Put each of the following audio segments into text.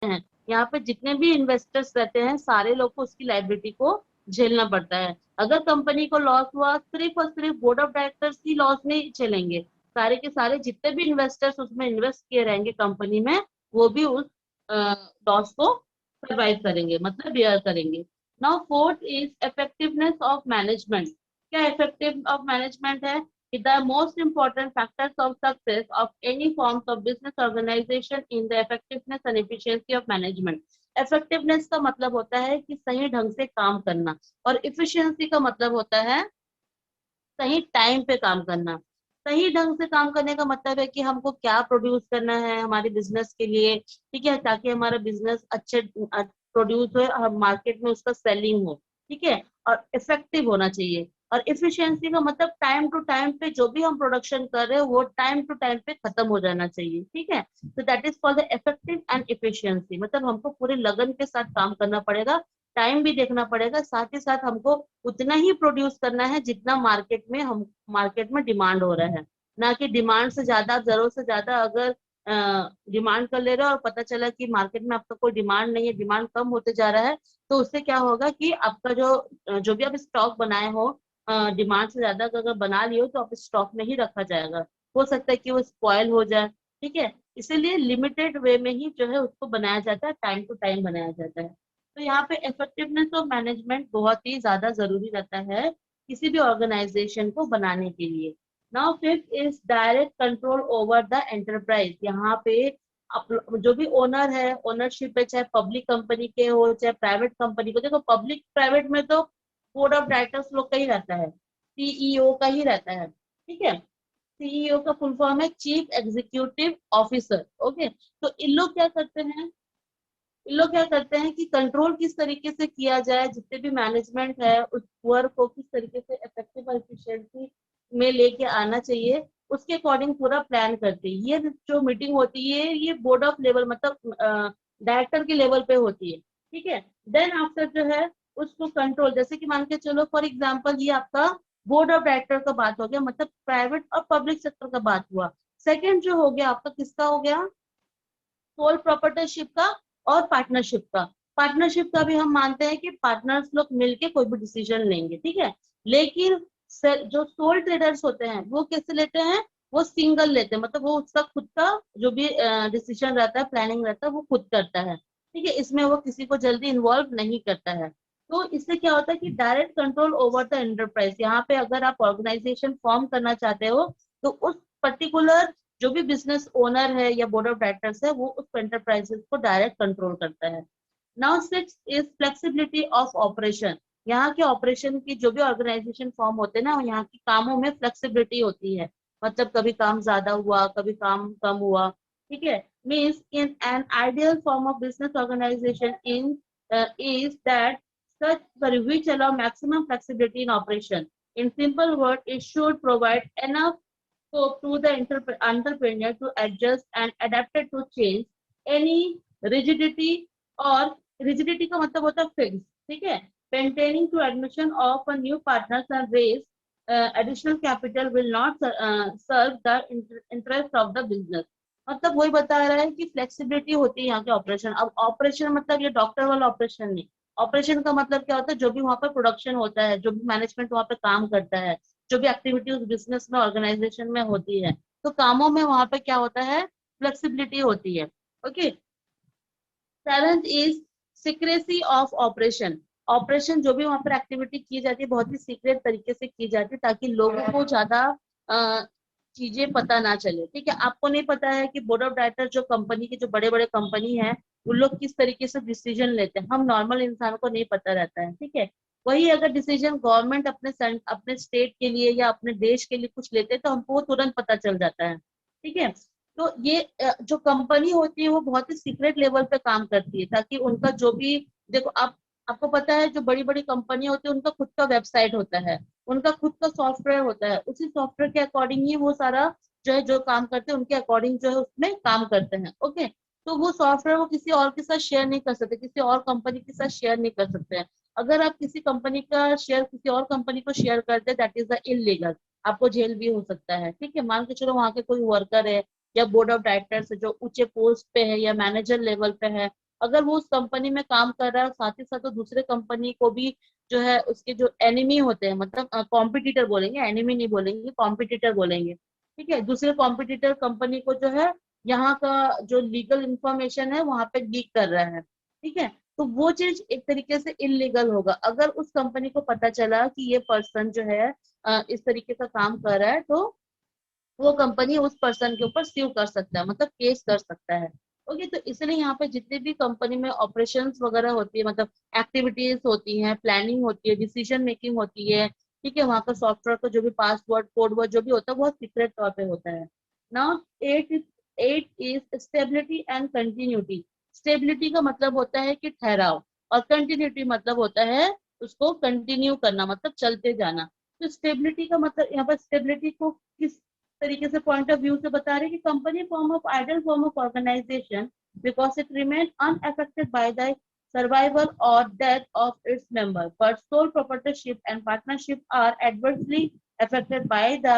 हैं। यहाँ पे जितने भी इन्वेस्टर्स रहते हैं सारे लोग को उसकी लायबिलिटी को झेलना पड़ता है। अगर कंपनी को लॉस हुआ सिर्फ और सिर्फ board of directors he loss नहीं झेलेंगे, सारे के सारे जितने भी इन्वेस्टर्स उसमें इन्वेस्ट किए रहेंगे कंपनी में, वो भी उस लॉस को सर्वाइव करेंगे, मतलब बेयर करेंगे। Now fourth is effectiveness of management. क्या इफेक्टिव ऑफ मैनेजमेंट है? The most important factors of success of any forms of business organization in the effectiveness and efficiency of management. Effectiveness का मतलब होता है कि सही ढंग से काम करना, और efficiency का मतलब होता है सही टाइम पे काम करना। सही ढंग से काम करने का मतलब है कि हमको क्या प्रोड्यूस करना है हमारे बिजनेस के लिए, ठीक है, ताकि हमारा बिजनेस अच्छे प्रोड्यूस हो और मार्केट में उसका सेलिंग हो, ठीक है, और इफेक्टिव होना चाहिए। और इफिशियंसी का मतलब टाइम टू टाइम पे जो भी हम प्रोडक्शन कर रहे हैं वो टाइम टू टाइम पे खत्म हो जाना चाहिए, ठीक है। तो that is called the effective and efficiency. मतलब हमको पूरे लगन के साथ काम करना पड़ेगा, टाइम भी देखना पड़ेगा, साथ ही साथ हमको उतना ही प्रोड्यूस करना है जितना मार्केट में डिमांड हो रहा है। ना कि डिमांड से ज्यादा, जरूरत से ज्यादा अगर डिमांड कर ले रहे हो और पता चला कि मार्केट में आपका कोई डिमांड नहीं है, डिमांड कम होते जा रहा है, तो उससे क्या होगा कि आपका जो जो भी आप स्टॉक बनाए हो डिमांड से ज्यादा अगर बना लियो तो आप स्टॉक में ही रखा जाएगा, हो सकता है कि वो स्पॉयल हो जाए, ठीक है। इसीलिए लिमिटेड वे में ही जो है उसको बनाया जाता है, टाइम टू टाइम बनाया जाता है। तो यहाँ पे इफेक्टिवनेस ऑफ मैनेजमेंट बहुत ही ज्यादा जरूरी रहता है किसी भी ऑर्गेनाइजेशन को बनाने के लिए। Now fifth is direct control over the enterprise. यहाँ पे जो भी ओनर है, ओनरशिप है, चाहे पब्लिक कंपनी के हो चाहे प्राइवेट कंपनी को, देखो पब्लिक प्राइवेट में तो बोर्ड ऑफ डायरेक्टर्स लोग का ही रहता है, सीईओ का ही रहता है, ठीक है। सीईओ का फुल फॉर्म है चीफ एग्जीक्यूटिव ऑफिसर, ओके। तो इन लोग क्या करते हैं, इन लोग क्या करते हैं कि कंट्रोल किस तरीके से किया जाए, जितने भी मैनेजमेंट है उस वर्क को किस तरीके से इफेक्टिव और एफिशिएंसी में लेके आना चाहिए, उसके अकॉर्डिंग पूरा प्लान करते हैं। ये जो मीटिंग होती है ये बोर्ड ऑफ लेवल मतलब डायरेक्टर के लेवल पे होती है, ठीक है। देन आफ्टर जो है उसको कंट्रोल, जैसे कि मान के चलो फॉर एग्जाम्पल ये आपका बोर्ड ऑफ डायरेक्टर का बात हो गया, मतलब प्राइवेट और पब्लिक सेक्टर का बात हुआ। सेकंड जो हो गया आपका किसका हो गया, सोल प्रोप्राइटरशिप का और पार्टनरशिप का। पार्टनरशिप का भी हम मानते हैं कि पार्टनर्स लोग मिलके कोई भी डिसीजन लेंगे, ठीक है। लेकिन जो सोल ट्रेडर्स होते हैं वो कैसे लेते हैं, वो सिंगल लेते हैं, मतलब वो उसका खुद का जो भी डिसीजन रहता है, प्लानिंग रहता है, वो खुद करता है, ठीक है। इसमें वो किसी को जल्दी इन्वॉल्व नहीं करता है। तो इससे क्या होता है कि direct control over the enterprise. यहाँ पे अगर आप ऑर्गेनाइजेशन फॉर्म करना चाहते हो तो उस पर्टिकुलर जो भी बिजनेस ओनर है या बोर्ड ऑफ डायरेक्टर्स है वो उस एंटरप्राइजेस को डायरेक्ट कंट्रोल करता है। Now six is flexibility of operation. यहाँ के ऑपरेशन की जो भी ऑर्गेनाइजेशन फॉर्म होते हैं ना, यहाँ के कामों में फ्लेक्सिबिलिटी होती है, मतलब कभी काम ज्यादा हुआ कभी काम कम हुआ, ठीक है। Means in an ideal form of business organization in is that such for which allow maximum flexibility in operation. In simple word, it should provide enough scope to the entrepreneur to adjust and adapt it to change. Any rigidity or rigidity का मतलब होता है fix, ठीक है। Maintaining to admission of a new partners and raise additional capital will not serve the interest of the business. मतलब वही बता रहा है कि फ्लेक्सिबिलिटी होती है यहाँ के ऑपरेशन। अब ऑपरेशन मतलब ये डॉक्टर वाला ऑपरेशन नहीं। ऑपरेशन का मतलब क्या होता है, जो भी वहां पर प्रोडक्शन होता है, जो भी मैनेजमेंट वहां पे काम करता है, जो भी एक्टिविटी उस बिजनेस में ऑर्गेनाइजेशन में होती है, तो कामों में वहां पे क्या होता है, फ्लेक्सिबिलिटी होती है, okay. Seventh is secrecy of operation. Operation जो भी वहां पर एक्टिविटी की जाती है बहुत ही सीक्रेट तरीके से की जाती है, ताकि लोगों को ज्यादा चीजें पता ना चले, ठीक है। आपको नहीं पता है कि बोर्ड ऑफ डायरेक्टर जो कंपनी के जो बड़े बड़े कंपनी है उन लोग किस तरीके से डिसीजन लेते हैं, हम नॉर्मल इंसान को नहीं पता रहता है, ठीक है। वही अगर डिसीजन गवर्नमेंट अपने स्टेट के लिए या अपने देश के लिए कुछ लेते हैं तो हमको वो तुरंत पता चल जाता है, ठीक है। तो ये जो कंपनी होती है वो बहुत ही सीक्रेट लेवल पे काम करती है, ताकि उनका जो भी, देखो आप, आपको पता है जो बड़ी बड़ी कंपनियां होती है उनका खुद का वेबसाइट होता है, उनका खुद का सॉफ्टवेयर होता है, उसी सॉफ्टवेयर के अकॉर्डिंग ही वो सारा जो है जो काम करते हैं उनके अकॉर्डिंग जो है उसमें काम करते हैं, ओके। तो वो सॉफ्टवेयर वो किसी और के साथ शेयर नहीं कर सकते, किसी और कंपनी के साथ शेयर नहीं कर सकते हैं। अगर आप किसी कंपनी का शेयर किसी और कंपनी को शेयर करते हैं दैट इज द इलीगल, आपको जेल भी हो सकता है, ठीक है। मान के चलो वहां के कोई वर्कर है या बोर्ड ऑफ डायरेक्टर्स जो ऊंचे पोस्ट पे है या मैनेजर लेवल पे है, अगर वो उस कंपनी में काम कर रहा है साथ ही साथ तो दूसरे कंपनी को भी जो है उसके जो एनिमी होते हैं, मतलब कॉम्पिटिटर बोलेंगे, एनिमी नहीं बोलेंगे, कॉम्पिटिटर बोलेंगे, ठीक है, दूसरे कॉम्पिटिटर कंपनी को जो है यहाँ का जो लीगल इंफॉर्मेशन है वहां पे लीक कर रहा है, ठीक है, तो वो चीज एक तरीके से इलीगल होगा। अगर उस कंपनी को पता चला कि ये पर्सन जो है इस तरीके का काम कर रहा है, तो वो कंपनी उस पर्सन के ऊपर स्यू कर सकता है, मतलब केस कर सकता है। ओके, तो इसलिए यहाँ पे जितने भी कंपनी में ऑपरेशंस वगैरह होती है, मतलब एक्टिविटीज होती हैं, प्लानिंग होती है, डिसीजन मेकिंग होती है, ठीक है, वहाँ का सॉफ्टवेयर का जो भी पासवर्ड कोड वर्ड जो भी होता है बहुत सीक्रेट तौर पे होता है। Now eight eight is stability and continuity. Stability का मतलब होता है कि ठहराव, और कंटिन्यूटी मतलब होता है उसको कंटिन्यू करना, मतलब चलते जाना। तो स्टेबिलिटी का मतलब यहाँ पर स्टेबिलिटी को किस तरीके से पॉइंट ऑफ व्यू से बता रहे हैं कि company form of ideal form of organization because it remain unaffected by the survival or death of its member, but sole proprietorship and partnership are adversely affected by the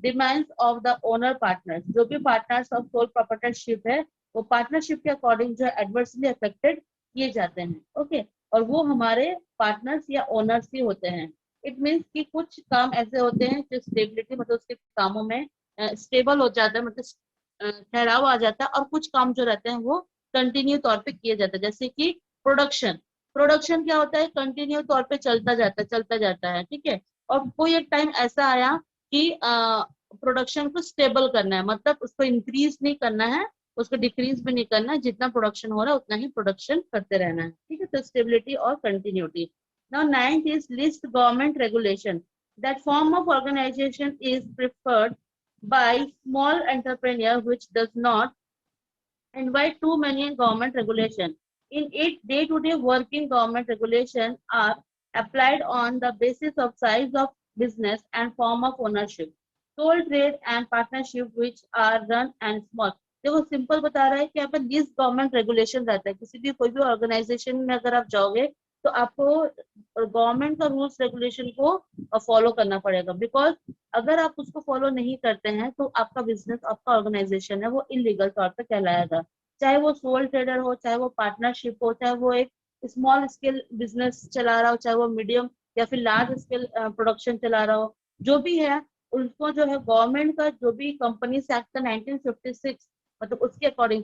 demands of the owner partners। जो भी partners of sole proprietorship है वो partnership के according जो है adversely affected किए जाते हैं। ओके, और वो हमारे पार्टनर्स या ओनर्स ही होते हैं। इट मीन्स कि कुछ काम ऐसे होते हैं जो स्टेबिलिटी मतलब उसके कामों में स्टेबल हो जाता है, मतलब ठहराव आ जाता है, और कुछ काम जो रहते हैं वो कंटिन्यू तौर पे किए जाते हैं। जैसे कि प्रोडक्शन, प्रोडक्शन क्या होता है, कंटिन्यू तौर पे चलता जाता है, चलता जाता है, ठीक है। और कोई एक टाइम ऐसा आया कि प्रोडक्शन को स्टेबल करना है, मतलब उसको इंक्रीज नहीं करना है, उसको डिक्रीज भी नहीं करना है, जितना प्रोडक्शन हो रहा है उतना ही प्रोडक्शन करते रहना है, ठीक है। तो स्टेबिलिटी और continuity. Now ninth is least government regulation. That form of organization is preferred by small entrepreneur which does not invite too many government regulation. In it, day-to-day working government regulation are applied on the basis of size of business and form of ownership. Sole trade and partnership which are run and small. देखो simple बता रहा है कि यहाँ पर least government regulation रहता है। किसी भी कोई भी ऑर्गेनाइजेशन में अगर आप जाओगे तो आपको गवर्नमेंट का रूल्स रेगुलेशन को फॉलो करना पड़ेगा, बिकॉज अगर आप उसको फॉलो नहीं करते हैं तो आपका बिजनेस, आपका ऑर्गेनाइजेशन है वो इलीगल तौर पे कहलाएगा। चाहे वो सोल ट्रेडर हो, चाहे वो पार्टनरशिप हो, चाहे वो एक स्मॉल स्केल बिजनेस चला रहा हो, चाहे वो मीडियम या फिर लार्ज स्केल प्रोडक्शन चला रहा हो, जो भी है उसको जो है गवर्नमेंट का जो भी कंपनीज एक्ट का 1956 मतलब उसके अकॉर्डिंग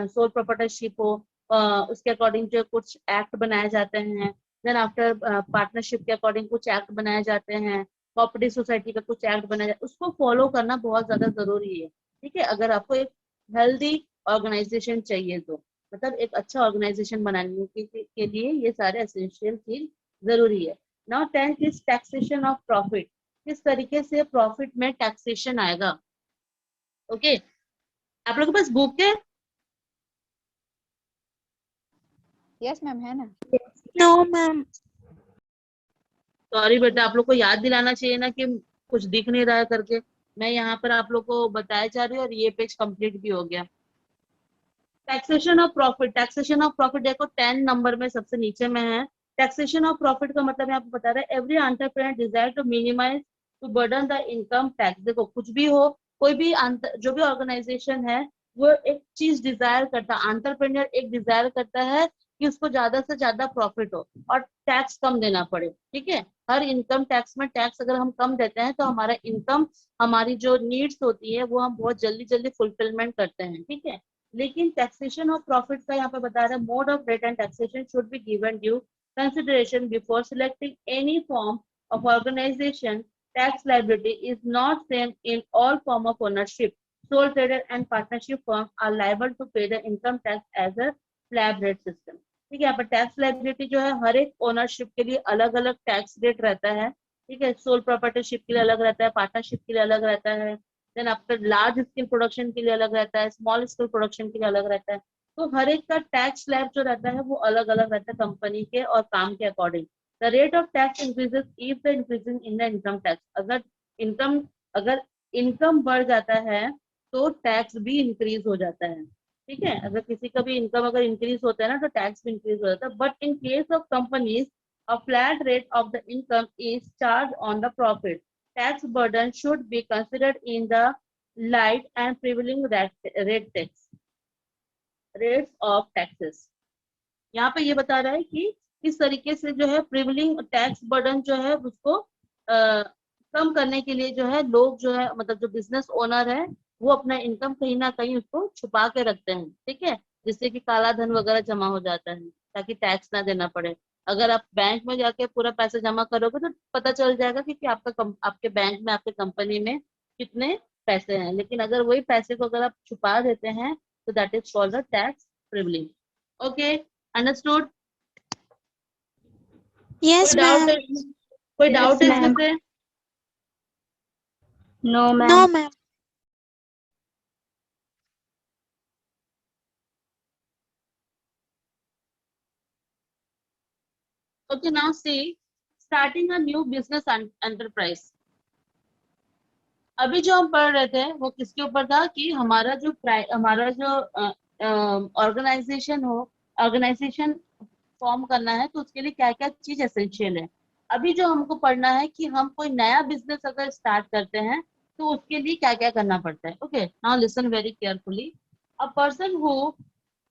सोल प्रोप्राइटरशिप हो उसके अकॉर्डिंग जो कुछ एक्ट बनाए जाते हैं। देन आफ्टर पार्टनरशिप के अकॉर्डिंग कुछ एक्ट बनाए जाते हैं, कोऑपरेटिव सोसाइटी का कुछ एक्ट बनाया जाए, उसको फॉलो करना बहुत ज्यादा जरूरी है, ठीक है। अगर आपको एक हेल्दी ऑर्गेनाइजेशन चाहिए तो मतलब एक अच्छा ऑर्गेनाइजेशन बनाने के लिए ये सारे एसेंशियल चीज जरूरी है। Now 10th is taxation of profit. किस तरीके से प्रॉफिट में टैक्सेशन आएगा। ओके, आप लोगों के पास बुक है? यस मैम, है ना। No ma'am. सॉरी बेटा, आप लोग को याद दिलाना चाहिए ना कि कुछ दिख नहीं रहा है करके। मैं यहाँ पर आप लोग को बताया जा रही हूँ और ये पेज कंप्लीट भी हो गया। Taxation of profit, taxation of profit देखो 10 नंबर में सबसे नीचे में है। टैक्सेशन ऑफ प्रॉफिट का मतलब मैं आपको बता रहा है every entrepreneur desire to minimize to burden the income tax. देखो कुछ भी हो, कोई भी जो भी ऑर्गेनाइजेशन है वो एक चीज डिजायर करता है, एंटरप्रेन्योर एक डिजायर करता है कि उसको ज्यादा से ज्यादा प्रॉफिट हो और टैक्स कम देना पड़े, ठीक है। हर इनकम टैक्स में टैक्स अगर हम कम देते हैं तो हमारा इनकम, हमारी जो नीड्स होती है वो हम बहुत जल्दी जल्दी फुलफिलमेंट करते हैं, ठीक है। लेकिन टैक्सेशन ऑफ प्रॉफिट का यहाँ पे बता रहे हैं mode of rate and taxation should be given due consideration before selecting any form of organization. Tax liability is not same in all form of ownership. sole trader and partnership firms are liable to pay the income tax as a slab rate system। ठीक है, यहाँ पर tax liability जो है हर एक ownership के लिए अलग अलग टैक्स रेट रहता है, ठीक है। सोल प्रॉपर्टीशिप के लिए अलग रहता है, पार्टनरशिप के लिए अलग रहता है, then after large scale production के लिए अलग रहता है, स्मॉल स्केल प्रोडक्शन के लिए अलग रहता है। तो हर एक का टैक्स स्लैब जो रहता है वो अलग अलग रहता है कंपनी के और काम के according. The rate of tax increases if the increasing in the income tax. Income अगर इनकम बढ़ जाता है तो टैक्स भी इंक्रीज हो जाता है, ठीक है। अगर किसी का भी इनकम अगर इंक्रीज होता है ना तो टैक्स भी इंक्रीज हो जाता है। But in case of companies a flat rate of the income is charged on the profit. Tax burden should be considered in the light and prevailing rate tax rates of taxes। यहाँ पे ये बता रहा है कि किस तरीके से जो है प्रिवलिंग टैक्स बर्डन जो है उसको कम करने के लिए जो है लोग जो है मतलब जो बिजनेस ओनर है वो अपना इनकम कहीं ना कहीं उसको छुपा के रखते हैं, ठीक है, जिससे कि काला धन वगैरह जमा हो जाता है ताकि टैक्स ना देना पड़े। अगर आप बैंक में जाके पूरा पैसा जमा करोगे तो पता चल जाएगा कि आपके बैंक में आपके कंपनी में कितने पैसे हैं, लेकिन अगर वही पैसे को अगर आप छुपा देते हैं तो that is called the tax prevailing. Okay, understood? कोई Yes, डाउट ma'am. है? कोई Yes, डाउट है इसमें ma'am. से? No, No, ma'am. ma'am. Okay, now see starting a new business enterprise. अभी जो हम पढ़ रहे थे वो किसके ऊपर था कि हमारा जो ऑर्गेनाइजेशन ऑर्गेनाइजेशन फॉर्म करना है तो उसके लिए क्या क्या चीज एसेंशियल है। अभी जो हमको पढ़ना है कि हम कोई नया बिजनेस अगर स्टार्ट करते हैं तो उसके लिए क्या क्या करना पड़ता है। Okay, now listen very carefully. A person who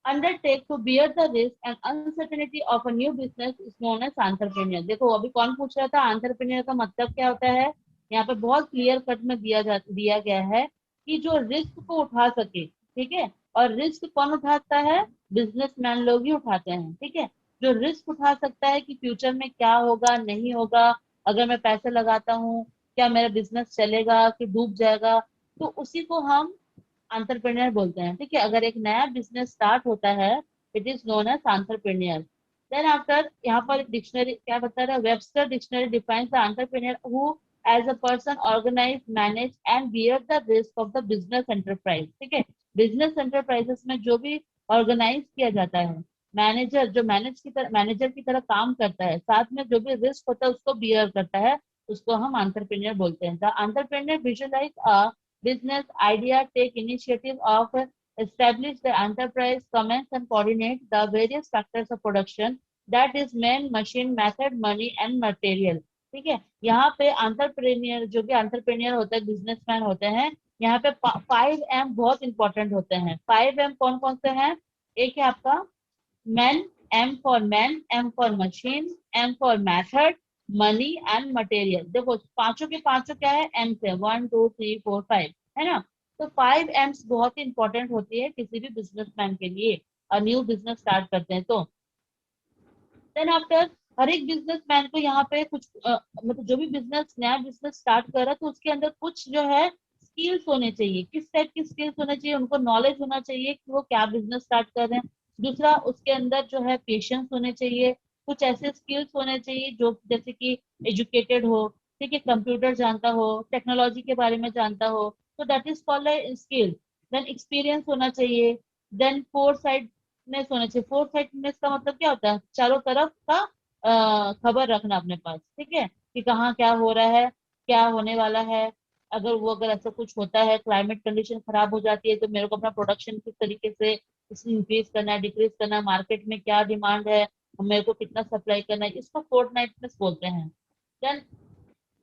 undertake to bear the risk and uncertainty of a new business is known as entrepreneur। देखो अभी कौन पूछ रहा था entrepreneur का मतलब क्या होता है, यहाँ पे बहुत क्लियर कट में दिया गया है कि जो रिस्क को उठा सके, ठीक है, और रिस्क कौन उठाता है, बिजनेसमैन लोग ही उठाते हैं, ठीक है, जो रिस्क उठा सकता है कि फ्यूचर में क्या होगा नहीं होगा, अगर मैं पैसे लगाता हूँ क्या मेरा बिजनेस चलेगा कि डूब जाएगा, तो उसी को हम एंटरप्रेन्योर बोलते हैं, ठीक है। अगर एक नया बिजनेस स्टार्ट होता है it is known as entrepreneur. Then after यहाँ पर डिक्शनरी क्या बता रहा है, Webster dictionary defines the entrepreneur who as a person organize manage and bear the risk of the business enterprise, ठीक है। बिजनेस एंटरप्राइजेस में जो भी ऑर्गेनाइज किया जाता है, मैनेजर जो मैनेजर की तरह काम करता है, साथ में जो भी रिस्क होता है उसको बियर करता है, उसको हम एंटरप्रेन्योर बोलते हैं। The entrepreneur visualize a business idea, take initiative of establish the enterprise, commence and coordinate the various factors of production, that is man, machine, method, money and material, ठीक है। यहाँ पे एंटरप्रेन्योर जो भी एंटरप्रेन्योर होता है, बिजनेसमैन होते हैं, यहाँ पे 5 M बहुत इंपॉर्टेंट होते हैं। 5 M कौन कौन से हैं? एक है आपका man, man, M for machine, M for method, money and material. देखो पांचों के पांचों क्या है, एम से 1 2 3 4 5, है ना। तो 5 M's बहुत ही इंपॉर्टेंट होती है किसी भी बिजनेसमैन के लिए और न्यू बिजनेस स्टार्ट करते हैं तो। देन आफ्टर हर एक बिजनेसमैन को यहाँ पे कुछ मतलब जो भी बिजनेस नया बिजनेस स्टार्ट कर रहा है तो उसके अंदर कुछ जो है स्किल्स होने चाहिए। किस टाइप की स्किल्स होने चाहिए? उनको नॉलेज होना चाहिए कि वो क्या बिजनेस स्टार्ट कर रहे हैं। दूसरा उसके अंदर जो है पेशेंस होने चाहिए। कुछ ऐसे स्किल्स होने चाहिए जो जैसे कि एजुकेटेड हो, ठीक है, कंप्यूटर जानता हो, टेक्नोलॉजी के बारे में जानता हो, तो that is called a skill. Then experience होना चाहिए। देन फोर होना चाहिए। फोर साइडनेस का मतलब क्या होता है? चारों तरफ का खबर रखना अपने पास, ठीक है, कि कहाँ क्या हो रहा है, क्या होने वाला है। अगर ऐसा कुछ होता है, क्लाइमेट कंडीशन खराब हो जाती है, तो मेरे को अपना प्रोडक्शन किस तरीके से इंक्रीज करना है, डिक्रीज करना है, मार्केट में क्या डिमांड है, मेरे को कितना सप्लाई करना है, इसको फोर्टनाइटनेस बोलते हैं। देन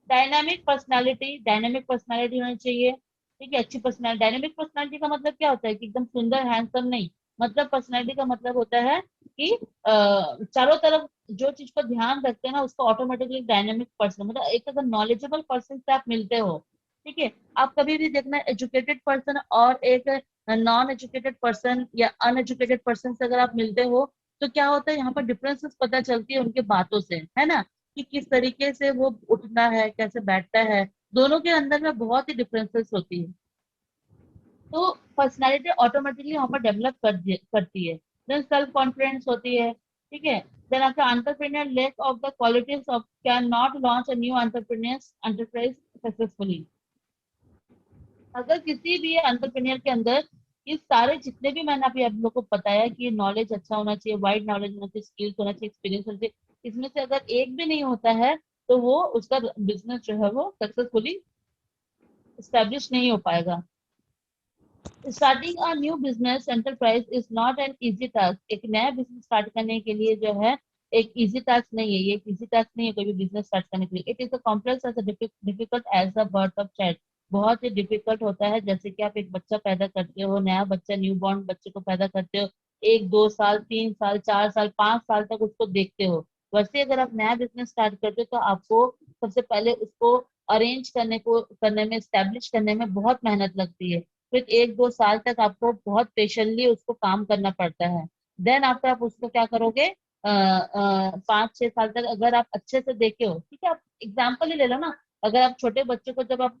डायनामिक पर्सनालिटी होनी चाहिए, ठीक है, अच्छी पर्सनालिटी। डायनामिक पर्सनालिटी का मतलब क्या होता है कि एकदम सुंदर हैंडसम नहीं, मतलब पर्सनालिटी का मतलब होता है कि चारों तरफ जो चीज पर ध्यान रखते हैं ना उसको ऑटोमेटिकली डायनेमिक पर्सन, मतलब एक अगर नॉलेजेबल पर्सन से आप मिलते हो, ठीक है। आप कभी भी देखना एजुकेटेड पर्सन और एक नॉन एजुकेटेड पर्सन या अनएजुकेटेड पर्सन से अगर आप मिलते हो तो क्या होता है, यहाँ पर डिफरेंसेस पता चलती है उनके बातों से, है ना, कि किस तरीके से वो उठना है, कैसे बैठता है, दोनों के अंदर में बहुत ही डिफरेंसेस होती है। तो पर्सनालिटी ऑटोमेटिकली यहाँ पर डेवलप करती है। देन सेल्फ कॉन्फिडेंस होती है, ठीक है। Then after entrepreneur lack of the qualities of can not launch a new enterprise successfully. अगर किसी भी एंटरप्रेन्योर के अंदर ये सारे जितने भी मैंने अभी आप लोग को बताया कि नॉलेज अच्छा होना चाहिए, वाइड नॉलेज होना चाहिए, स्किल्स होना चाहिए, एक्सपीरियंस होना चाहिए, इसमें से अगर एक भी नहीं होता है तो वो उसका बिजनेस जो है वो सक्सेसफुली स्टैब्लिश नहीं हो पाएगा। Starting a new business enterprise is not an easy task. एक नया बिजनेस स्टार्ट करने के लिए जो है एक इजी टास्क नहीं है, ये एक इजी टास्क नहीं है कोई भी बिजनेस स्टार्ट करने के लिए। It is a complex as difficult as the birth of child. बहुत ही डिफिकल्ट होता है, जैसे कि आप एक बच्चा पैदा करते हो, नया बच्चा न्यू बॉर्न बच्चे को पैदा करते हो 1 2 साल 3 साल 4 साल 5 साल तक उसको देखते हो। वैसे अगर आप नया बिजनेस स्टार्ट करते हो तो आपको सबसे पहले उसको अरेंज करने में, स्टैब्लिश करने में बहुत मेहनत लगती है। फिर 1 2 साल तक आपको बहुत पेशेंटली उसको काम करना पड़ता है। देन आफ्टर आप उसको क्या करोगे, 5 6 साल तक अगर आप अच्छे से देखे हो, ठीक है, आप एग्जाम्पल ही ले लो ना। अगर आप छोटे बच्चों को, जब आप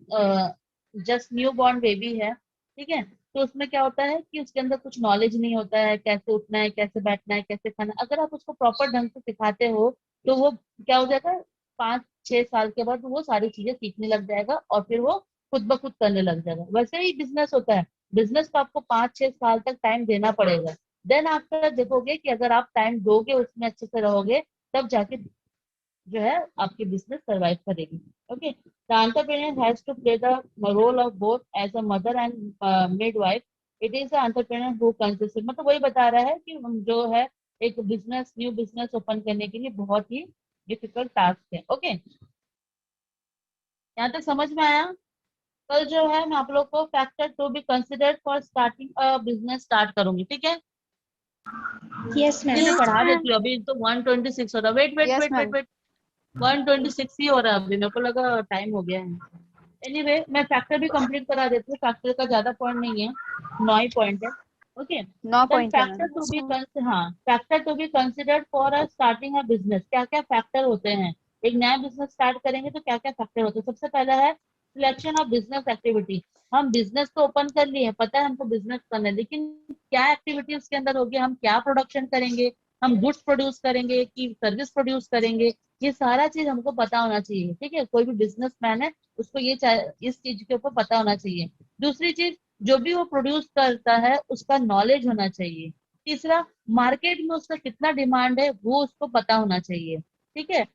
जस्ट न्यू बॉर्न बेबी है, ठीक है, तो उसमें क्या होता है कि उसके अंदर कुछ नॉलेज नहीं होता है, कैसे उठना है, कैसे बैठना है, कैसे खाना। अगर आप उसको प्रॉपर ढंग से सिखाते हो तो वो क्या हो जाता है, 5 6 साल के बाद वो सारी चीजें सीखने लग जाएगा और फिर वो खुद ब खुद करने लग जाएगा। वैसे ही बिजनेस होता है। बिजनेस को आपको 5 6 साल तक टाइम देना पड़ेगा। देन आफ्टर देखोगे कि अगर आप टाइम दोगे, उसमें अच्छे से रहोगे, तब जाके जो है आपकी बिजनेस सर्वाइव करेगी। Okay, the entrepreneur has to play the role of both as a mother and midwife. It is the entrepreneur who consist, मतलब वही बता रहा है कि हम जो है एक बिजनेस, न्यू बिजनेस ओपन करने के लिए बहुत ही डिफिकल्ट टास्क है। ओके, यहाँ तक समझ में आया? कल जो है मैं आप लोग को factor to be considered for starting a business start करूंगी, ठीक है। यस अभी मैम। मैं पढ़ा देती हूँ, अभी तो 126 हो रहा है। Wait wait yes wait wait ma'am. Wait 126 ही हो रहा है, अभी मेरे को लगा टाइम हो गया है। एनीवे, मैं फैक्टर भी कंप्लीट करा देती हूँ, फैक्टर का ज्यादा पॉइंट नहीं है, 9 ही पॉइंट है। ओके, 9 देन पॉइंट है ma'am. Factor to be considered for a starting a business. क्या क्या फैक्टर होते हैं, एक नया बिजनेस स्टार्ट करेंगे तो क्या क्या फैक्टर होते हैं? सबसे पहला है सिलेक्शन ऑफ बिजनेस एक्टिविटी। हम बिजनेस तो ओपन कर लिए, पता है हमको बिजनेस करना है, लेकिन क्या एक्टिविटी उसके अंदर होगी, हम क्या प्रोडक्शन करेंगे, हम गुड्स प्रोड्यूस करेंगे कि सर्विस प्रोड्यूस करेंगे, ये सारा चीज हमको पता होना चाहिए। ठीक है, कोई भी बिजनेसमैन है उसको इस चीज के ऊपर पता होना चाहिए। दूसरी चीज, जो भी वो प्रोड्यूस करता है उसका नॉलेज होना चाहिए। तीसरा, मार्केट में उसका कितना डिमांड है वो उसको पता होना चाहिए। ठीक है।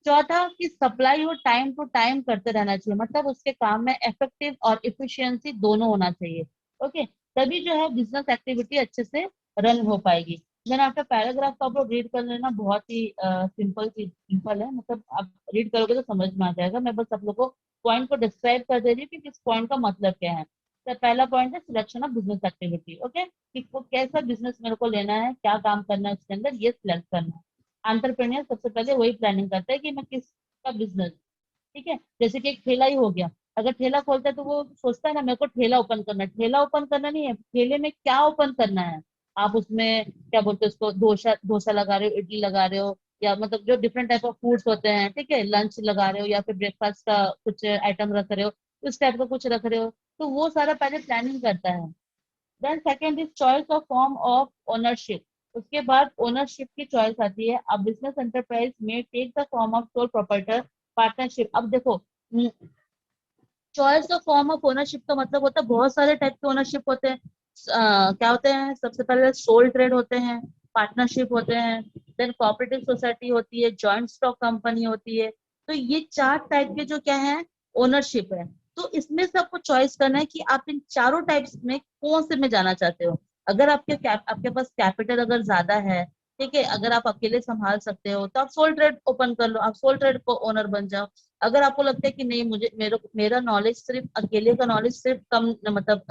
चौथा, कि सप्लाई वो टाइम टू टाइम करते रहना चाहिए, मतलब उसके काम में इफेक्टिव और इफिशियंसी दोनों होना चाहिए। ओके, तभी जो है बिजनेस एक्टिविटी अच्छे से रन हो पाएगी। देन आफ्टर पैराग्राफ को आप लोग रीड कर लेना, बहुत ही सिंपल है, मतलब आप रीड करोगे तो समझ में आ जाएगा। मैं बस आप लोग को पॉइंट को डिस्क्राइब कर दे रही हूँ कि किस पॉइंट का मतलब क्या है। तो पहला पॉइंट है selection of business activity. Okay, कि वो कैसा बिजनेस मेरे को लेना है, क्या काम करना है उसके अंदर, ये सिलेक्ट करना है। एंटरप्रेन्योर सबसे पहले वही प्लानिंग करता है कि मैं किस का बिजनेस, ठीक है, जैसे कि एक ठेला ही हो गया। अगर ठेला खोलता है तो वो सोचता है ना, मेरे को ठेला ओपन करना है। ठेला ओपन करना नहीं है, ठेले में क्या ओपन करना है। आप उसमें क्या बोलते हैं उसको, डोसा डोसा लगा रहे हो, इडली लगा रहे हो, या मतलब जो डिफरेंट टाइप ऑफ फूड्स होते हैं, ठीक है, लंच लगा रहे हो या फिर ब्रेकफास्ट का कुछ आइटम रख रहे हो, उस टाइप का कुछ रख रहे हो, तो वो सारा पहले प्लानिंग करता है। Then second is choice of form of ownership. उसके बाद ओनरशिप की चॉइस आती है। अब बिजनेस एंटरप्राइज में take the form of sole proprietor partnership. अब देखो, choice of form of ownership का मतलब होता है बहुत सारे टाइप के ओनरशिप होते हैं। क्या होते हैं, सबसे पहले सोल ट्रेड होते हैं, पार्टनरशिप होते हैं, देन कोऑपरेटिव सोसाइटी होती है, जॉइंट स्टॉक कंपनी होती है। तो ये 4 टाइप के जो क्या है, ओनरशिप है। तो इसमें से आपको चॉइस करना है कि आप इन चारों टाइप्स में कौन से में जाना चाहते हो। अगर आपके पास कैपिटल अगर ज्यादा है, ठीक है, अगर आप अकेले संभाल सकते हो तो आप सोल ट्रेड ओपन कर लो, आप सोल ट्रेड को ओनर बन जाओ। अगर आपको लगता है कि नहीं, मुझे मेरा नॉलेज सिर्फ अकेले का नॉलेज सिर्फ कम, मतलब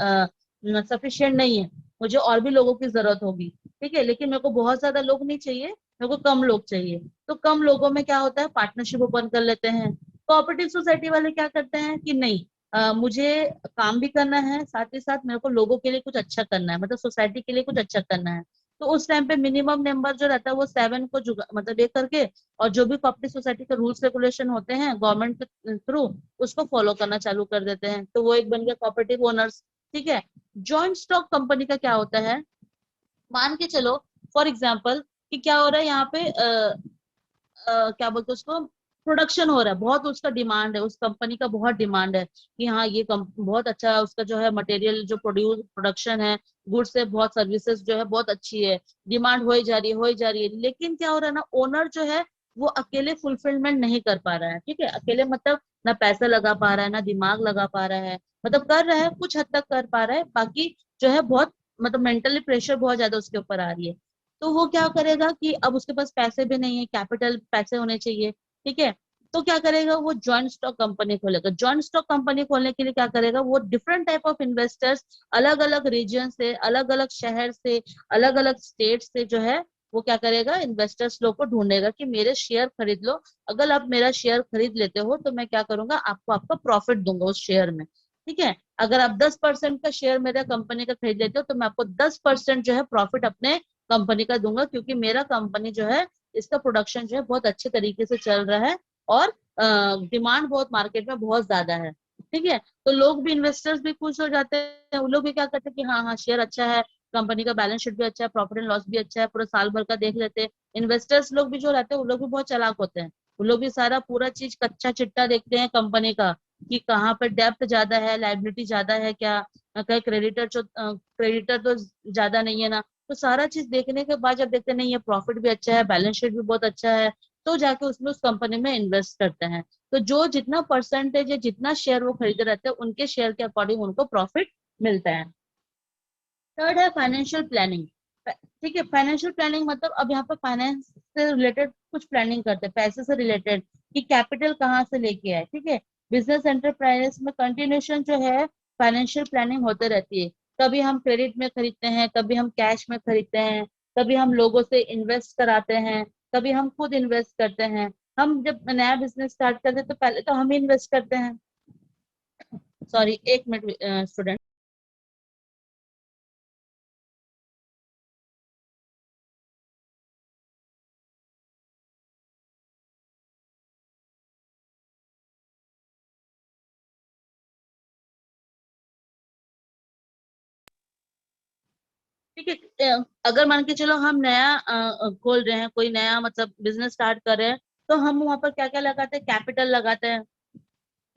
सफिशियंट नहीं है, मुझे और भी लोगों की जरूरत होगी, ठीक है, लेकिन मेरे को बहुत ज्यादा लोग नहीं चाहिए, मेरे को कम लोग चाहिए, तो कम लोगों में क्या होता है, पार्टनरशिप ओपन कर लेते हैं। कोऑपरेटिव सोसाइटी वाले क्या करते हैं कि नहीं, मुझे काम भी करना है, साथ ही साथ मेरे को लोगों के लिए कुछ अच्छा करना है, मतलब सोसाइटी के लिए कुछ अच्छा करना है। तो उस टाइम पे मिनिमम नंबर जो रहता है वो 7 को जुगा मतलब ये करके, और जो भी कोऑपरेटिव सोसाइटी के रूल्स रेगुलेशन होते हैं गवर्नमेंट के थ्रू, उसको फॉलो करना चालू कर देते हैं। तो वो एक बन गया कोऑपरेटिव ओनर्स। ठीक है। जॉइंट स्टॉक कंपनी का क्या होता है, मान के चलो फॉर एग्जाम्पल कि क्या हो रहा है यहाँ पे, क्या बोलते हैं उसको, प्रोडक्शन हो रहा है, बहुत उसका डिमांड है, उस कंपनी का बहुत डिमांड है कि हाँ ये बहुत अच्छा है, उसका जो है मटेरियल जो प्रोडक्शन है, गुड्स है, बहुत सर्विसेज जो है बहुत अच्छी है, डिमांड हो ही जा रही है, हो ही जा रही है। लेकिन क्या हो रहा है ना, ओनर जो है वो अकेले फुलफिलमेंट नहीं कर पा रहा है। ठीक है, अकेले मतलब ना पैसा लगा पा रहा है, ना दिमाग लगा पा रहा है, मतलब कर रहा है कुछ हद तक कर पा रहा है, बाकी जो है बहुत, मतलब मेंटली प्रेशर बहुत ज्यादा उसके ऊपर आ रही है। तो वो क्या करेगा कि अब उसके पास पैसे भी नहीं है, कैपिटल पैसे होने चाहिए, ठीक है, तो क्या करेगा, वो ज्वाइंट स्टॉक कंपनी खोलेगा। ज्वाइंट स्टॉक कंपनी खोलने के लिए क्या करेगा, वो डिफरेंट टाइप ऑफ इन्वेस्टर्स, अलग अलग रीजन से, अलग अलग शहर से, अलग अलग स्टेट से जो है वो क्या करेगा, इन्वेस्टर्स लोग को ढूंढेगा कि मेरे शेयर खरीद लो। अगर आप मेरा शेयर खरीद लेते हो तो मैं क्या करूंगा, आपको आपका प्रॉफिट दूंगा उस शेयर में। ठीक है, अगर आप 10% का शेयर मेरे कंपनी का खरीद लेते हो तो मैं आपको 10% जो है प्रॉफिट अपने कंपनी का दूंगा, क्योंकि मेरा कंपनी जो है इसका प्रोडक्शन जो है बहुत अच्छे तरीके से चल रहा है और डिमांड बहुत मार्केट में बहुत ज्यादा है। ठीक है, तो लोग भी, इन्वेस्टर्स भी खुश हो जाते हैं, वो लोग भी क्या करते हैं कि हाँ हाँ शेयर अच्छा है, कंपनी का बैलेंस शीट भी अच्छा है, प्रॉफिट एंड लॉस भी अच्छा है, पूरा साल भर का देख लेते हैं। इन्वेस्टर्स लोग भी जो रहते हैं वो लोग भी बहुत चालाक होते हैं, वो लोग भी सारा पूरा चीज कच्चा चिट्टा देखते हैं कंपनी का, कि कहाँ पर डेप्थ ज्यादा है, लाइबिलिटी ज्यादा है क्या, कहीं क्रेडिटर तो ज्यादा नहीं है ना। तो सारा चीज देखने के बाद जब देखते नहीं है, प्रॉफिट भी अच्छा है, बैलेंस शीट भी बहुत अच्छा है, तो जाके उसमें उस कंपनी में इन्वेस्ट करते हैं। तो जो जितना परसेंटेज है, जितना शेयर वो खरीदे रहते हैं, उनके शेयर के अकॉर्डिंग उनको प्रॉफिट मिलता है। थर्ड है फाइनेंशियल प्लानिंग। ठीक है, फाइनेंशियल प्लानिंग मतलब अब यहाँ पर फाइनेंस से रिलेटेड कुछ प्लानिंग करते हैं, पैसे से रिलेटेड, कि कैपिटल कहाँ से लेके आए। ठीक है, बिजनेस एंटरप्राइज में कंटिन्यूशन जो है फाइनेंशियल प्लानिंग होते रहती है। कभी हम क्रेडिट में खरीदते हैं, कभी हम कैश में खरीदते हैं, कभी हम लोगों से इन्वेस्ट कराते हैं, कभी हम खुद इन्वेस्ट करते हैं। हम जब नया बिजनेस स्टार्ट करते हैं तो पहले तो हम ही इन्वेस्ट करते हैं। सॉरी, एक मिनट स्टूडेंट। ठीक है, अगर मान के चलो हम नया खोल रहे हैं, कोई नया मतलब बिजनेस स्टार्ट कर रहे हैं, तो हम वहां पर क्या क्या लगाते हैं, कैपिटल लगाते हैं,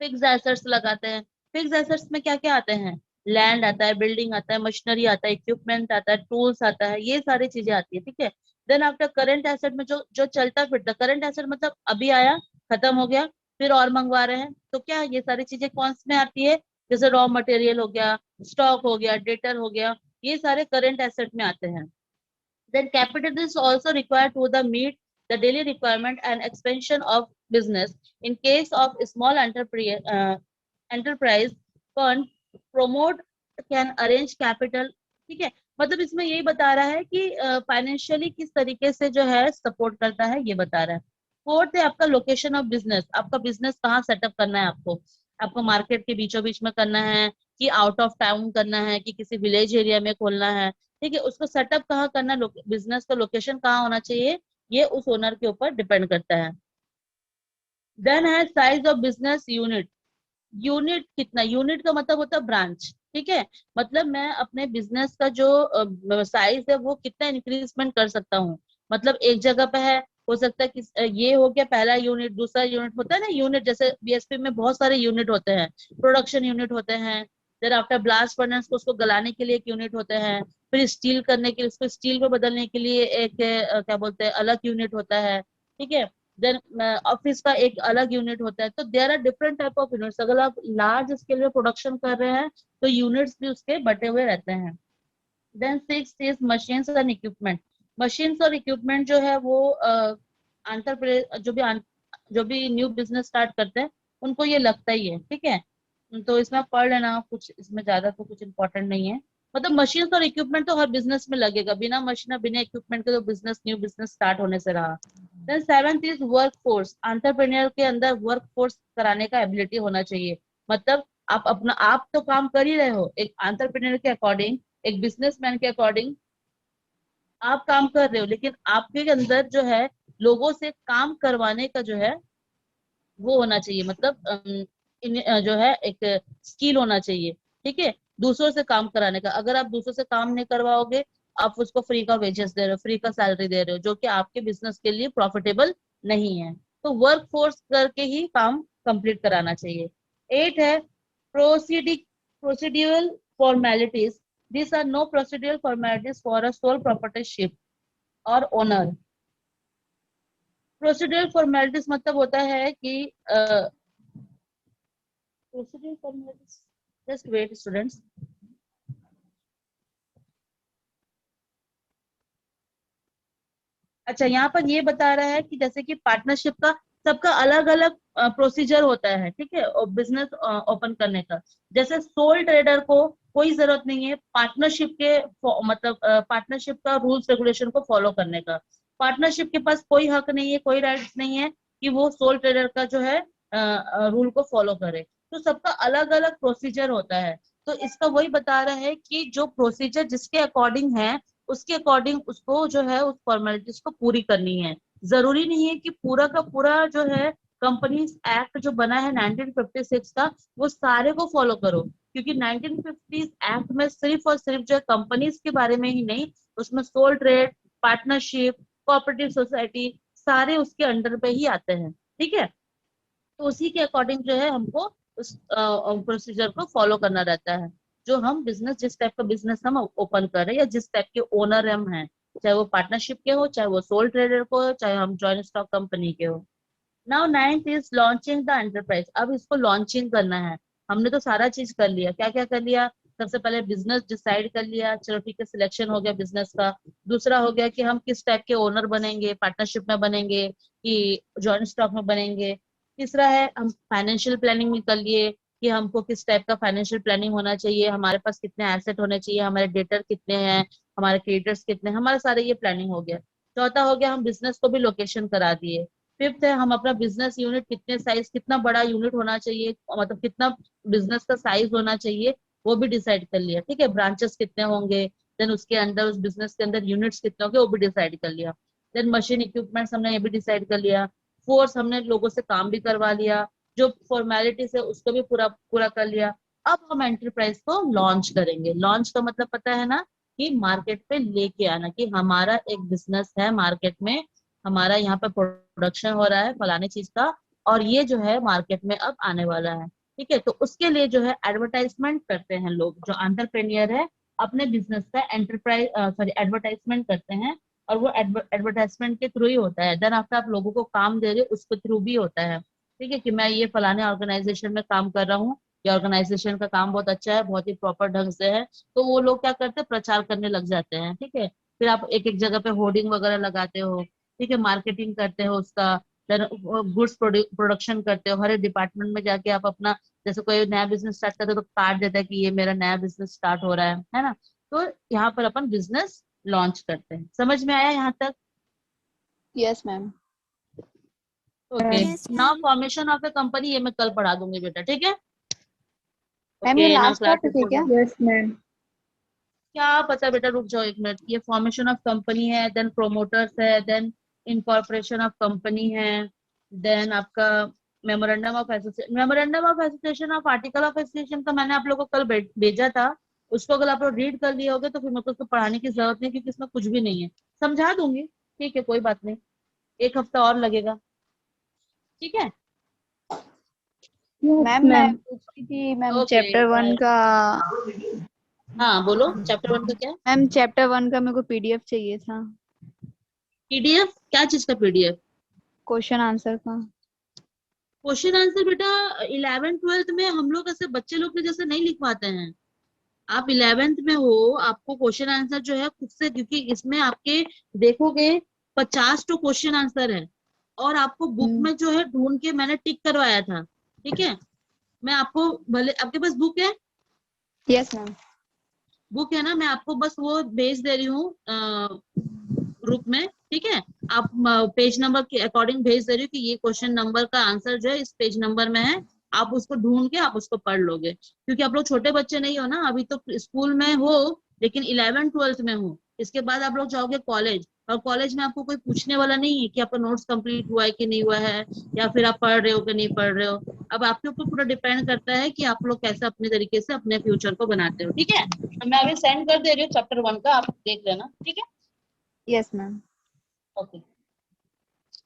फिक्स एसेट्स लगाते हैं। फिक्स एसेट्स में क्या क्या आते हैं, लैंड आता है, बिल्डिंग आता है, मशीनरी आता है, इक्विपमेंट आता है, टूल्स आता है, ये सारी चीजें आती है। ठीक है, देन आफ्टर करंट एसेट में जो जो चलता फिरता, करंट एसेट मतलब अभी आया, खत्म हो गया, फिर और मंगवा रहे हैं, तो क्या ये सारी चीजें कौन सी में आती है, जैसे रॉ मटेरियल हो गया, स्टॉक हो गया, डेटर हो गया, ये सारे करंट एसेट में आते हैं। Then capital is also required to the meet the daily requirement and expansion of business. In case of small enterprise fund, promote can arrange capital. ठीक है, मतलब इसमें यही बता रहा है कि फाइनेंशियली किस तरीके से जो है सपोर्ट करता है, ये बता रहा है। फोर्थ है आपका लोकेशन ऑफ बिजनेस, आपका बिजनेस कहाँ सेटअप करना है आपको, आपको मार्केट के बीचों बीच में करना है, कि आउट ऑफ टाउन करना है, कि किसी विलेज एरिया में खोलना है। ठीक है, उसको सेटअप कहाँ करना, बिजनेस का लोकेशन कहाँ होना चाहिए, ये उस ओनर के ऊपर डिपेंड करता है। देन है size of business unit. Unit कितना, यूनिट का मतलब होता है ब्रांच। ठीक है, मतलब मैं अपने बिजनेस का जो साइज है वो कितना इंक्रीजमेंट कर सकता हूँ। मतलब एक जगह पे है, हो सकता है कि ये हो गया पहला यूनिट, दूसरा यूनिट होता है ना, यूनिट जैसे बीएसपी में बहुत सारे यूनिट होते हैं, प्रोडक्शन यूनिट होते हैं, देन आफ्टर ब्लास्ट फर्नेस को उसको गलाने के लिए एक यूनिट होते हैं, फिर स्टील करने के लिए, उसको स्टील को बदलने के लिए एक क्या बोलते हैं, अलग यूनिट होता है। ठीक है, देन ऑफिस का एक अलग यूनिट होता है। तो there are different type of units, अगर आप लार्ज स्केल में प्रोडक्शन कर रहे हैं तो यूनिट्स भी उसके बटे हुए रहते हैं। Then six is machines and equipment. Machines और इक्विपमेंट जो है वो आंतरप्रेन्योर जो भी न्यू बिजनेस स्टार्ट करते हैं उनको ये लगता ही है। ठीक है, तो इसमें आप पढ़ लेना, कुछ इसमें ज्यादा तो कुछ इंपॉर्टेंट नहीं है। मतलब मशीन्स और इक्विपमेंट तो हर बिजनेस में लगेगा, बिना मशीन और बिना इक्विपमेंट के तो बिजनेस, न्यू बिजनेस स्टार्ट होने से रहा। Then seventh is work force. Entrepreneur के अंदर वर्क फोर्स कराने का एबिलिटी होना चाहिए। मतलब आप तो काम कर ही रहे हो एक एंटरप्रेन्योर के अकॉर्डिंग, एक बिजनेसमैन के अकॉर्डिंग आप काम कर रहे हो, लेकिन आपके अंदर जो है लोगों से काम करवाने का जो है वो होना चाहिए, मतलब जो है एक स्किल होना चाहिए। ठीक है, दूसरों से काम कराने का, अगर आप दूसरों से काम नहीं करवाओगे, आप उसको फ्री का वेजेस दे रहे हो, फ्री का सैलरी दे रहे हो, जो कि आपके बिजनेस के लिए प्रॉफिटेबल नहीं है। तो वर्क फोर्स करके ही काम कंप्लीट कराना चाहिए। एट है procedural formalities. This are no procedural formalities for a sole proprietorship और ओनर। प्रोसीड्यूरल फॉर्मेलिटीज मतलब होता है कि procedural formalities, just wait students। अच्छा, यहाँ पर ये बता रहा है कि जैसे कि पार्टनरशिप का सबका अलग अलग प्रोसीजर होता है, ठीक है, बिजनेस ओपन करने का। जैसे सोल ट्रेडर को कोई जरूरत नहीं है पार्टनरशिप के मतलब पार्टनरशिप का रूल्स रेगुलेशन को फॉलो करने का। पार्टनरशिप के पास कोई हक नहीं है, कोई राइट्स नहीं है कि वो सोल ट्रेडर का जो है रूल को फॉलो करे। तो सबका अलग अलग प्रोसीजर होता है। तो इसका वही बता रहा है कि जो प्रोसीजर जिसके अकॉर्डिंग है उसके अकॉर्डिंग उसको जो है उस फॉर्मेलिटीज को पूरी करनी है। जरूरी नहीं है कि पूरा का पूरा जो है कंपनीज एक्ट जो बना है 1956 का वो सारे को फॉलो करो, क्योंकि 1950 एक्ट में सिर्फ और सिर्फ जो है कंपनीज के बारे में ही नहीं, उसमें sole trade, partnership, cooperative society सारे उसके अंडर पे ही आते हैं, ठीक है। तो उसी के अकॉर्डिंग जो है हमको उस प्रोसीजर को फॉलो करना रहता है। जो हम बिजनेस जिस टाइप का बिजनेस हम ओपन कर रहे हैं या जिस टाइप के ओनर हम हैं, चाहे वो पार्टनरशिप के हो, चाहे वो सोल ट्रेडर को हो, चाहे हम जॉइंट स्टॉक कंपनी के हो। Now 9th is launching the enterprise. अब इसको लॉन्चिंग करना है। हमने तो सारा चीज कर लिया, क्या क्या कर लिया। सबसे पहले बिजनेस डिसाइड कर लिया, चलो ठीक है, सिलेक्शन हो गया बिजनेस का। दूसरा हो गया कि हम किस टाइप के ओनर बनेंगे, पार्टनरशिप में बनेंगे कि जॉइंट स्टॉक में बनेंगे। तीसरा है हम फाइनेंशियल प्लानिंग भी कर लिए कि हमको किस टाइप का फाइनेंशियल प्लानिंग होना चाहिए, हमारे पास कितने एसेट होने चाहिए, हमारे डेटर कितने हैं, हमारे क्रेडिटर्स कितने हैं, हमारे सारे ये प्लानिंग हो गया। चौथा हो गया हम बिजनेस को भी लोकेशन करा दिए। फिफ्थ है हम अपना बिजनेस यूनिट कितने साइज, कितना बड़ा यूनिट होना चाहिए, मतलब कितना बिजनेस का साइज होना चाहिए वो भी डिसाइड कर लिया, ठीक है। ब्रांचेस कितने होंगे, देन उसके अंदर उस बिजनेस के अंदर यूनिट्स कितने होंगे वो भी डिसाइड कर लिया। देन मशीन इक्विपमेंट्स हमने ये भी डिसाइड कर लिया। फोर्स हमने लोगों से काम भी करवा लिया, जो फॉर्मेलिटीज है उसको भी पूरा पूरा कर लिया। अब हम एंटरप्राइज को लॉन्च करेंगे। लॉन्च का मतलब पता है ना, कि मार्केट पे लेके आना, कि हमारा एक बिजनेस है मार्केट में, हमारा यहाँ पे प्रोडक्शन हो रहा है फलाने चीज का, और ये जो है मार्केट में अब आने वाला है, ठीक है। तो उसके लिए जो है एडवर्टाइजमेंट करते हैं लोग, जो एंटरप्रेन्योर है अपने बिजनेस का एंटरप्राइज सॉरी एडवर्टाइजमेंट करते हैं। और वो एडवर्टाइजमेंट के थ्रू ही होता है। देन आफ्टर आप लोगों को काम दे रहे हो उसके थ्रू भी होता है, ठीक है, कि मैं ये फलाने ऑर्गेनाइजेशन में काम कर रहा हूँ, ये ऑर्गेनाइजेशन का काम बहुत अच्छा है, बहुत ही प्रॉपर ढंग से है। तो वो लोग क्या करते हैं, प्रचार करने लग जाते हैं, ठीक है। फिर आप एक एक जगह पे होर्डिंग वगैरह लगाते हो, ठीक है, मार्केटिंग करते हो उसका। देन गुड्स प्रोडक्शन करते हो, हर एक डिपार्टमेंट में जाके आप अपना, जैसे कोई नया बिजनेस स्टार्ट करते हो तो कार्ड देता है कि ये मेरा नया बिजनेस स्टार्ट हो रहा है ना। तो यहाँ पर अपन बिजनेस लॉन्च करते हैं। समझ में आया यहाँ तक? Yes ma'am. Okay. Yes, now ma'am. Formation of A company ये मैं कल पढ़ा दूंगी बेटा, ठीक है। मैम ये okay now last class topic है क्या? Yes, ma'am. क्या पता बेटा, रुक जाओ एक मिनट। ये फॉर्मेशन ऑफ कंपनी है, देन प्रोमोटर्स है, देन इनकॉर्पोरेशन ऑफ कंपनी है, देन आपका memorandum of association of article of association का मैंने आप लोगों को कल भेजा था। उसको अगर आप लोग रीड कर लिए होगे तो फिर मेरे को उसको पढ़ाने की जरूरत नहीं, क्योंकि इसमें कुछ भी नहीं है। समझा दूंगी, ठीक है, कोई बात नहीं। एक हफ्ता और लगेगा, ठीक है। Yes, मैम मैं ma'am. पूछ रही थी मैम ओके चैप्टर 1 का। हाँ बोलो, चैप्टर 1 का क्या? मैम चैप्टर 1 का मेरे को पीडीएफ चाहिए था, पीडीएफ? क्या चीज का पीडीएफ? क्वेश्चन आंसर का। क्वेश्चन आंसर बेटा 11th 12th में हम लोग ऐसे बच्चे लोग के जैसे नहीं लिखवाते हैं। आप 11th में हो, आपको क्वेश्चन आंसर जो है खुद से, क्योंकि इसमें आपके देखोगे 50 तो क्वेश्चन आंसर है, और आपको बुक में जो है ढूंढ के मैंने टिक करवाया था, ठीक है। मैं आपको, भले आपके पास बुक है, यस मैम। बुक है ना, मैं आपको बस वो भेज दे रही हूँ ग्रुप में, ठीक है। आप पेज नंबर के अकॉर्डिंग भेज दे रही हूँ कि ये क्वेश्चन नंबर का आंसर जो है इस पेज नंबर में है। आप उसको ढूंढ के आप उसको पढ़ लोगे, क्योंकि आप लोग छोटे बच्चे नहीं हो ना, अभी तो स्कूल में हो, लेकिन 11th 12th में हो। इसके बाद आप लोग जाओगे कॉलेज, और कॉलेज में आपको कोई पूछने वाला नहीं है कि आपका नोट्स कंप्लीट हुआ है कि नहीं हुआ है, या फिर आप पढ़ रहे हो कि नहीं पढ़ रहे हो। अब आपके ऊपर पूरा डिपेंड करता है कि आप लोग कैसे अपने तरीके से अपने फ्यूचर को बनाते हो, ठीक है। तो मैं अभी सेंड कर दे रही हूँ चैप्टर 1 का, आप देख लेना, ठीक है। Yes ma'am. Okay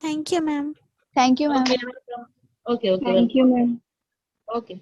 Thank you, ma'am. Thank you ma'am. Okay okay okay Thank you, ma'am. Okay.